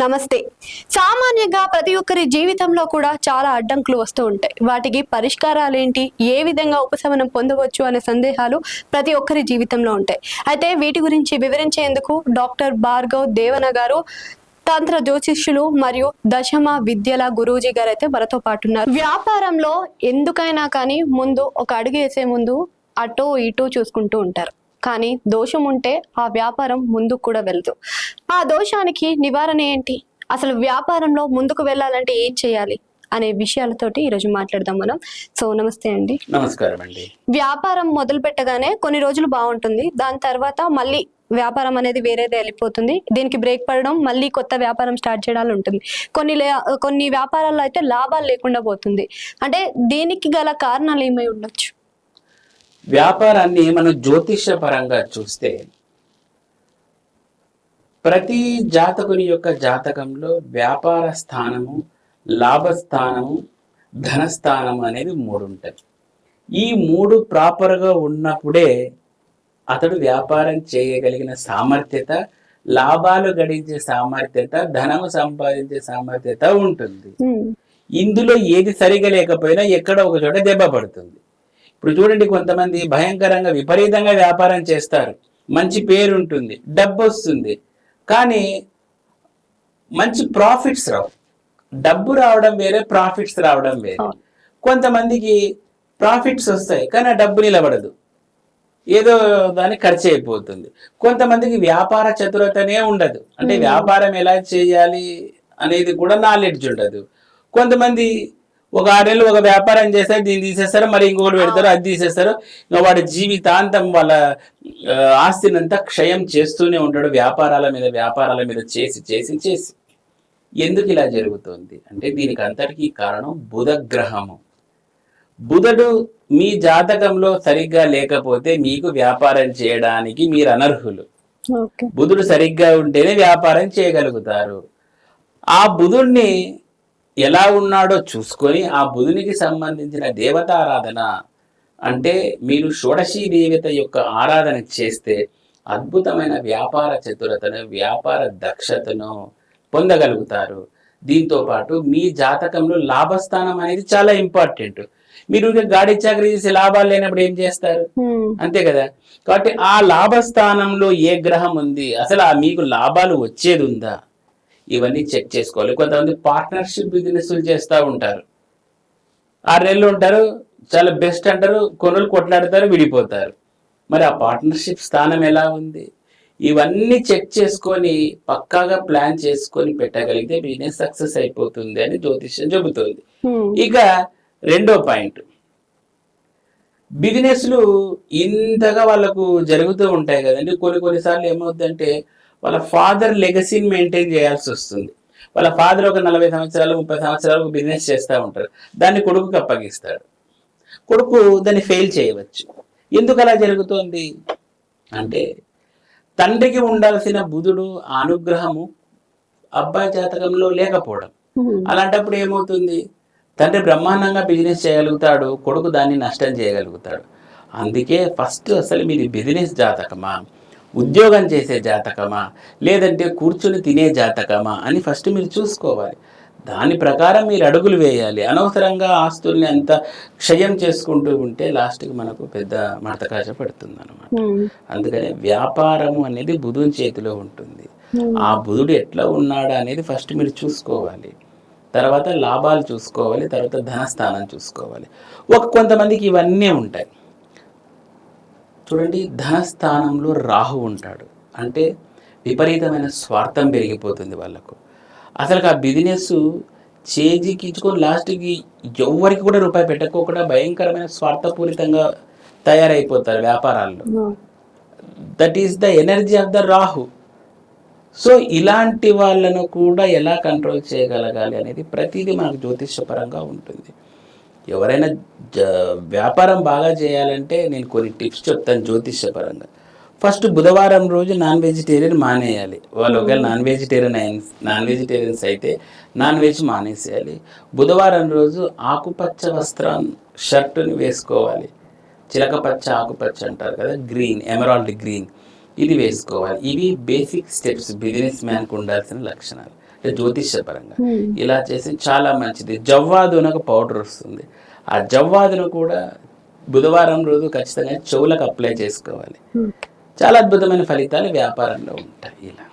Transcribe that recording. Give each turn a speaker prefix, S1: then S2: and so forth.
S1: నమస్తే. సామాన్యంగా ప్రతి ఒక్కరి జీవితంలో కూడా చాలా అడ్డంకులు వస్తూ ఉంటాయి. వాటికి పరిష్కారాలు ఏంటి, ఏ విధంగా ఉపశమనం పొందవచ్చు అనే సందేహాలు ప్రతి ఒక్కరి జీవితంలో ఉంటాయి. అయితే వీటి గురించి వివరించేందుకు డాక్టర్ భార్గవ్ దేవన గారు, తంత్ర జ్యోతిష్యులు మరియు దశమ విద్యల గురూజీ గారు అయితే మనతో పాటు ఉన్నారు. వ్యాపారంలో ఎందుకైనా కానీ ముందు ఒక అడుగు వేసే ముందు అటో ఇటో చూసుకుంటూ ఉంటారు. కానీ దోషం ఉంటే ఆ వ్యాపారం ముందుకు కూడా వెళ్తూ, ఆ దోషానికి నివారణ ఏంటి, అసలు వ్యాపారంలో ముందుకు వెళ్ళాలంటే ఏం చేయాలి అనే విషయాలతోటి ఈరోజు మాట్లాడదాం మనం. సో నమస్తే అండి.
S2: నమస్కారం అండి.
S1: వ్యాపారం మొదలు పెట్టగానే కొన్ని రోజులు బాగుంటుంది, దాని తర్వాత మళ్ళీ వ్యాపారం అనేది వేరేదే వెళ్ళిపోతుంది. దీనికి బ్రేక్ పడడం, మళ్ళీ కొత్త వ్యాపారం స్టార్ట్ చేయడాలు ఉంటుంది. కొన్ని వ్యాపారాల్లో అయితే లాభాలు లేకుండా పోతుంది. అంటే దీనికి గల కారణాలు ఏమై ఉండొచ్చు?
S2: వ్యాపారాన్ని మనం జ్యోతిష పరంగా చూస్తే ప్రతి జాతకుని యొక్క జాతకంలో వ్యాపార స్థానము, లాభస్థానము, ధనస్థానము అనేది 3 ఉంటాయి. ఈ 3 ప్రాపర్గా ఉన్నప్పుడే అతడు వ్యాపారం చేయగలిగిన సామర్థ్యత, లాభాలు గడించే సామర్థ్యత, ధనము సంపాదించే సామర్థ్యత ఉంటుంది. ఇందులో ఏది సరిగా లేకపోయినా ఎక్కడ ఒక చోట దెబ్బ పడుతుంది. ఇప్పుడు చూడండి, కొంతమంది భయంకరంగా విపరీతంగా వ్యాపారం చేస్తారు, మంచి పేరు ఉంటుంది, డబ్బు వస్తుంది, కానీ మంచి ప్రాఫిట్స్ రావు. డబ్బు రావడం వేరే, ప్రాఫిట్స్ రావడం వేరే. కొంతమందికి ప్రాఫిట్స్ వస్తాయి కానీ ఆ డబ్బు నిలబడదు, ఏదో దానికి ఖర్చు అయిపోతుంది. కొంతమందికి వ్యాపార చతురతనే ఉండదు, అంటే వ్యాపారం ఎలా చేయాలి అనేది కూడా నాలెడ్జ్ ఉండదు. కొంతమంది ఒక 6 నెలలు ఒక వ్యాపారం చేస్తారు, దీన్ని తీసేస్తారు, మరి ఇంకొకటి పెడతారు, అది తీసేస్తారు. ఇంకా వాడి జీవితాంతం వాళ్ళ ఆస్తినంతా క్షయం చేస్తూనే ఉంటాడు, వ్యాపారాల మీద చేసి చేసి చేసి. ఎందుకు ఇలా జరుగుతుంది అంటే దీనికి అంతటికీ కారణం బుధ గ్రహము. బుధుడు మీ జాతకంలో సరిగ్గా లేకపోతే మీకు వ్యాపారం చేయడానికి మీరు అనర్హులు. బుధుడు సరిగ్గా ఉంటేనే వ్యాపారం చేయగలుగుతారు. ఆ బుధుడిని ఎలా ఉన్నాడో చూసుకొని ఆ బుధునికి సంబంధించిన దేవతారాధన, అంటే మీరు షోడశీ దేవత యొక్క ఆరాధన చేస్తే అద్భుతమైన వ్యాపార చతురతను, వ్యాపార దక్షతను పొందగలుగుతారు. దీంతో పాటు మీ జాతకంలో లాభస్థానం అనేది చాలా ఇంపార్టెంట్. మీరు గాడి చాకరీ చేసి లాభాలు లేనప్పుడు ఏం చేస్తారు? అంతే కదా. కాబట్టి ఆ లాభస్థానంలో ఏ గ్రహం ఉంది, అసలు మీకు లాభాలు వచ్చేది ఉందా, ఇవన్నీ చెక్ చేసుకోవాలి. కొంతమంది పార్ట్నర్షిప్ బిజినెస్లు చేస్తూ ఉంటారు, 6 నెలలు ఉంటారు, చాలా బెస్ట్ అంటారు, కొనులు కొట్లాడతారు, విడిపోతారు. మరి ఆ పార్ట్నర్షిప్ స్థానం ఎలా ఉంది, ఇవన్నీ చెక్ చేసుకొని పక్కాగా ప్లాన్ చేసుకొని పెట్టగలిగితే బిజినెస్ సక్సెస్ అయిపోతుంది అని జ్యోతిష్యం చెబుతుంది. ఇక రెండో పాయింట్, బిజినెస్లు ఇంతగా వాళ్ళకు జరుగుతూ ఉంటాయి కదండి. కొన్నిసార్లు ఏమవుతుందంటే వాళ్ళ ఫాదర్ లెగసీని మెయింటైన్ చేయాల్సి వస్తుంది. వాళ్ళ ఫాదర్ ఒక 40 సంవత్సరాలు 30 సంవత్సరాలు బిజినెస్ చేస్తూ ఉంటారు, దాన్ని కొడుకుకి అప్పగిస్తాడు. కొడుకు దాన్ని ఫెయిల్ చేయవచ్చు. ఎందుకు అలా జరుగుతోంది అంటే తండ్రికి ఉండాల్సిన బుధుడు అనుగ్రహము అబ్బాయి జాతకంలో లేకపోవడం. అలాంటప్పుడు ఏమవుతుంది, తండ్రి బ్రహ్మాండంగా బిజినెస్ చేయగలుగుతాడు, కొడుకు దాన్ని నష్టం చేయగలుగుతాడు. అందుకే ఫస్ట్ అసలు మీది బిజినెస్ జాతకమా, ఉద్యోగం చేసే జాతకమా, లేదంటే కూర్చుని తినే జాతకమా అని ఫస్ట్ మీరు చూసుకోవాలి. దాని ప్రకారం మీరు అడుగులు వేయాలి. అనవసరంగా ఆస్తుల్ని అంత క్షయం చేసుకుంటూ ఉంటే లాస్ట్కి మనకు పెద్ద మడతకాజ పడుతుంది అనమాట. అందుకని వ్యాపారము అనేది బుధుని చేతిలో ఉంటుంది. ఆ బుధుడు ఎట్లా ఉన్నాడా అనేది ఫస్ట్ మీరు చూసుకోవాలి. తర్వాత లాభాలు చూసుకోవాలి, తర్వాత ధనస్థానం చూసుకోవాలి. కొంతమందికి ఇవన్నీ ఉంటాయి. చూడండి, ధనస్థానంలో రాహు ఉంటాడు అంటే విపరీతమైన స్వార్థం పెరిగిపోతుంది వాళ్ళకు. అసలు ఆ బిజినెస్ చేజికించుకొని లాస్ట్కి ఎవరికి కూడా రూపాయి పెట్టకోకుండా భయంకరమైన స్వార్థపూరితంగా తయారైపోతారు వ్యాపారాల్లో. That is the energy of the Rahu. So ఇలాంటి వాళ్ళను కూడా ఎలా కంట్రోల్ చేయగలగాలి అనేది ప్రతిదీ మనకు జ్యోతిషపరంగా ఉంటుంది. ఎవరైనా వ్యాపారం బాగా చేయాలంటే నేను కొన్ని టిప్స్ చెప్తాను జ్యోతిషపరంగా. ఫస్ట్ బుధవారం రోజు నాన్ వెజిటేరియన్ మానేయాలి. వాళ్ళు ఒకవేళ నాన్ వెజిటేరియన్స్ అయితే నాన్ వెజ్ మానేసేయాలి. బుధవారం రోజు ఆకుపచ్చ వస్త్రం షర్టుని వేసుకోవాలి. చిలకపచ్చ ఆకుపచ్చ అంటారు కదా, గ్రీన్, ఎమరాల్డ్ గ్రీన్, ఇది వేసుకోవాలి. ఇవి బేసిక్ స్టెప్స్ బిజినెస్ మ్యాన్కి ఉండాల్సిన లక్షణాలు అంటే జ్యోతిష్య పరంగా. ఇలా చేసి చాలా మంచిది. జవ్వాదు అని ఒక పౌడర్ వస్తుంది. ఆ జవ్వాదును కూడా బుధవారం రోజు ఖచ్చితంగా చెవులకు అప్లై చేసుకోవాలి. చాలా అద్భుతమైన ఫలితాలు వ్యాపారంలో ఉంటాయి. ఇలా